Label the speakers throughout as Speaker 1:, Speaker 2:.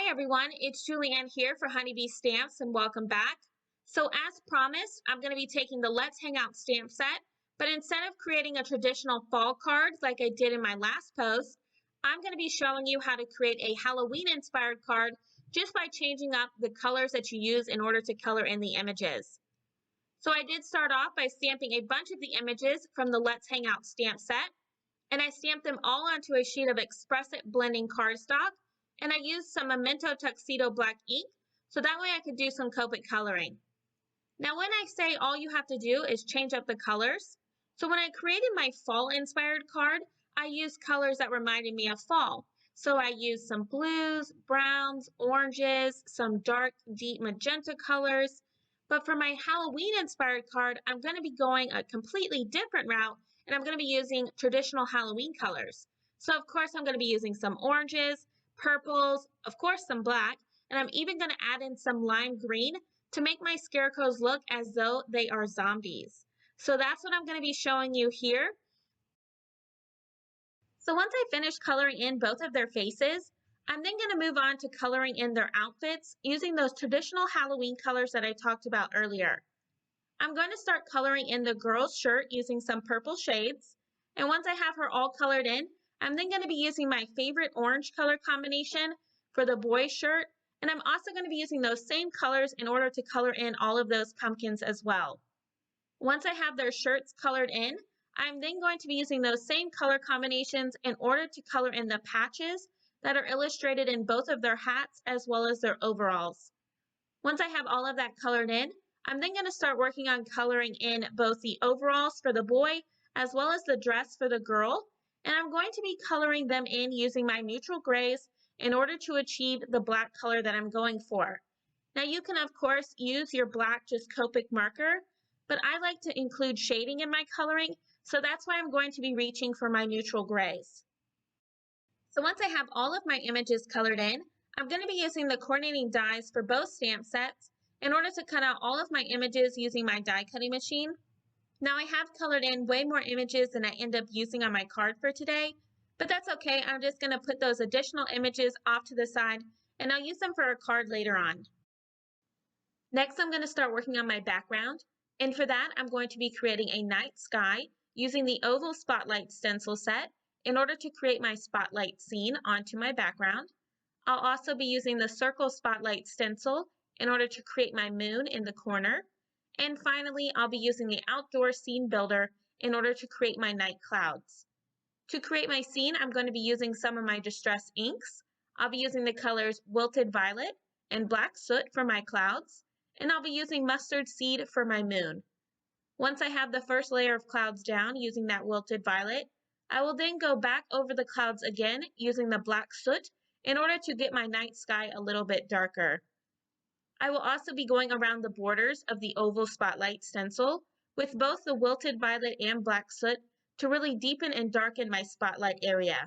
Speaker 1: Hi everyone, it's Julianne here for Honeybee Stamps and welcome back. So as promised, I'm going to be taking the Let's Hang Out stamp set, but instead of creating a traditional fall card like I did in my last post, I'm going to be showing you how to create a Halloween inspired card just by changing up the colors that you use in order to color in the images. So I did start off by stamping a bunch of the images from the Let's Hang Out stamp set, and I stamped them all onto a sheet of Express It blending cardstock. And I used some Memento Tuxedo black ink, so that way I could do some Copic coloring. Now when I say all you have to do is change up the colors, so when I created my fall inspired card, I used colors that reminded me of fall. So I used some blues, browns, oranges, some dark, deep magenta colors. But for my Halloween inspired card, I'm going to be going a completely different route, and I'm going to be using traditional Halloween colors. So of course I'm going to be using some oranges, purples, of course some black, and I'm even going to add in some lime green to make my scarecrows look as though they are zombies. So that's what I'm going to be showing you here. So once I finish coloring in both of their faces, I'm then going to move on to coloring in their outfits using those traditional Halloween colors that I talked about earlier. I'm going to start coloring in the girl's shirt using some purple shades, and once I have her all colored in, I'm then going to be using my favorite orange color combination for the boy's shirt, and I'm also going to be using those same colors in order to color in all of those pumpkins as well. Once I have their shirts colored in, I'm then going to be using those same color combinations in order to color in the patches that are illustrated in both of their hats as well as their overalls. Once I have all of that colored in, I'm then going to start working on coloring in both the overalls for the boy as well as the dress for the girl, and I'm going to be coloring them in using my neutral grays in order to achieve the black color that I'm going for. Now you can of course use your black just Copic marker, but I like to include shading in my coloring, so that's why I'm going to be reaching for my neutral grays. So once I have all of my images colored in, I'm going to be using the coordinating dies for both stamp sets in order to cut out all of my images using my die cutting machine. Now I have colored in way more images than I end up using on my card for today, but that's okay. I'm just going to put those additional images off to the side and I'll use them for a card later on. Next, I'm going to start working on my background, and for that I'm going to be creating a night sky using the oval spotlight stencil set in order to create my spotlight scene onto my background. I'll also be using the circle spotlight stencil in order to create my moon in the corner. And finally, I'll be using the outdoor scene builder in order to create my night clouds. To create my scene, I'm going to be using some of my distress inks. I'll be using the colors Wilted Violet and Black Soot for my clouds, and I'll be using Mustard Seed for my moon. Once I have the first layer of clouds down using that Wilted Violet, I will then go back over the clouds again using the Black Soot in order to get my night sky a little bit darker. I will also be going around the borders of the oval spotlight stencil with both the Wilted Violet and Black Soot to really deepen and darken my spotlight area.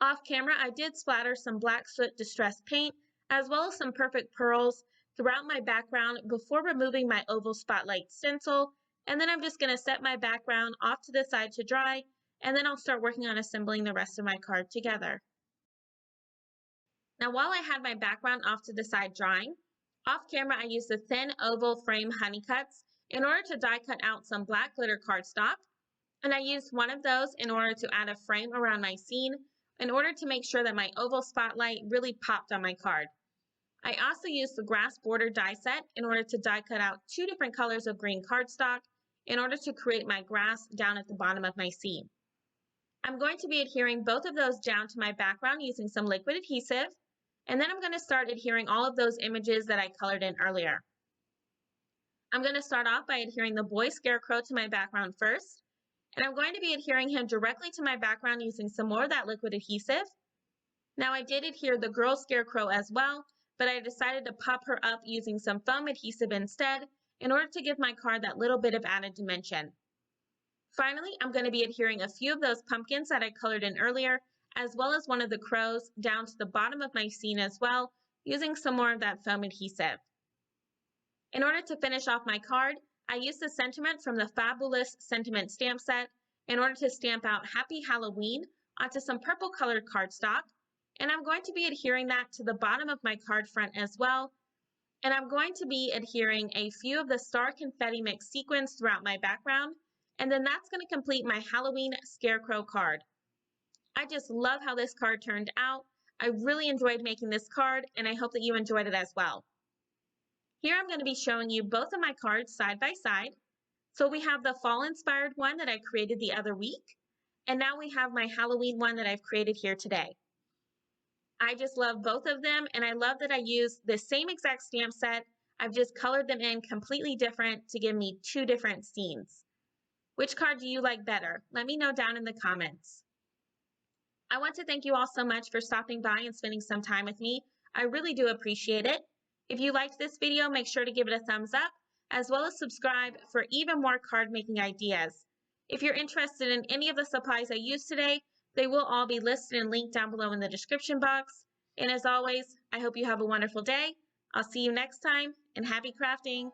Speaker 1: Off camera, I did splatter some Black Soot distress paint as well as some Perfect Pearls throughout my background before removing my oval spotlight stencil, and then I'm just going to set my background off to the side to dry, and then I'll start working on assembling the rest of my card together. Now while I had my background off to the side drying, off camera I used the thin oval frame honey cuts in order to die cut out some black glitter cardstock, and I used one of those in order to add a frame around my scene in order to make sure that my oval spotlight really popped on my card. I also used the grass border die set in order to die cut out 2 different colors of green cardstock in order to create my grass down at the bottom of my scene. I'm going to be adhering both of those down to my background using some liquid adhesive, and then I'm going to start adhering all of those images that I colored in earlier. I'm going to start off by adhering the boy scarecrow to my background first, and I'm going to be adhering him directly to my background using some more of that liquid adhesive. Now I did adhere the girl scarecrow as well, but I decided to pop her up using some foam adhesive instead in order to give my card that little bit of added dimension. Finally, I'm going to be adhering a few of those pumpkins that I colored in earlier, as well as one of the crows down to the bottom of my scene as well, using some more of that foam adhesive. In order to finish off my card, I used the sentiment from the Fabulous Sentiment stamp set in order to stamp out Happy Halloween onto some purple colored cardstock, And I'm going to be adhering that to the bottom of my card front as well. And I'm going to be adhering a few of the star confetti mix sequins throughout my background. And then that's going to complete my Halloween Scarecrow card. I just love how this card turned out. I really enjoyed making this card, and I hope that you enjoyed it as well. Here I'm going to be showing you both of my cards side by side. So we have the fall-inspired one that I created the other week, and now we have my Halloween one that I've created here today. I just love both of them, and I love that I used the same exact stamp set. I've just colored them in completely different to give me two different scenes. Which card do you like better? Let me know down in the comments. I want to thank you all so much for stopping by and spending some time with me. I really do appreciate it. If you liked this video, make sure to give it a thumbs up, as well as subscribe for even more card making ideas. If you're interested in any of the supplies I used today, they will all be listed and linked down below in the description box. And as always, I hope you have a wonderful day. I'll see you next time, and happy crafting!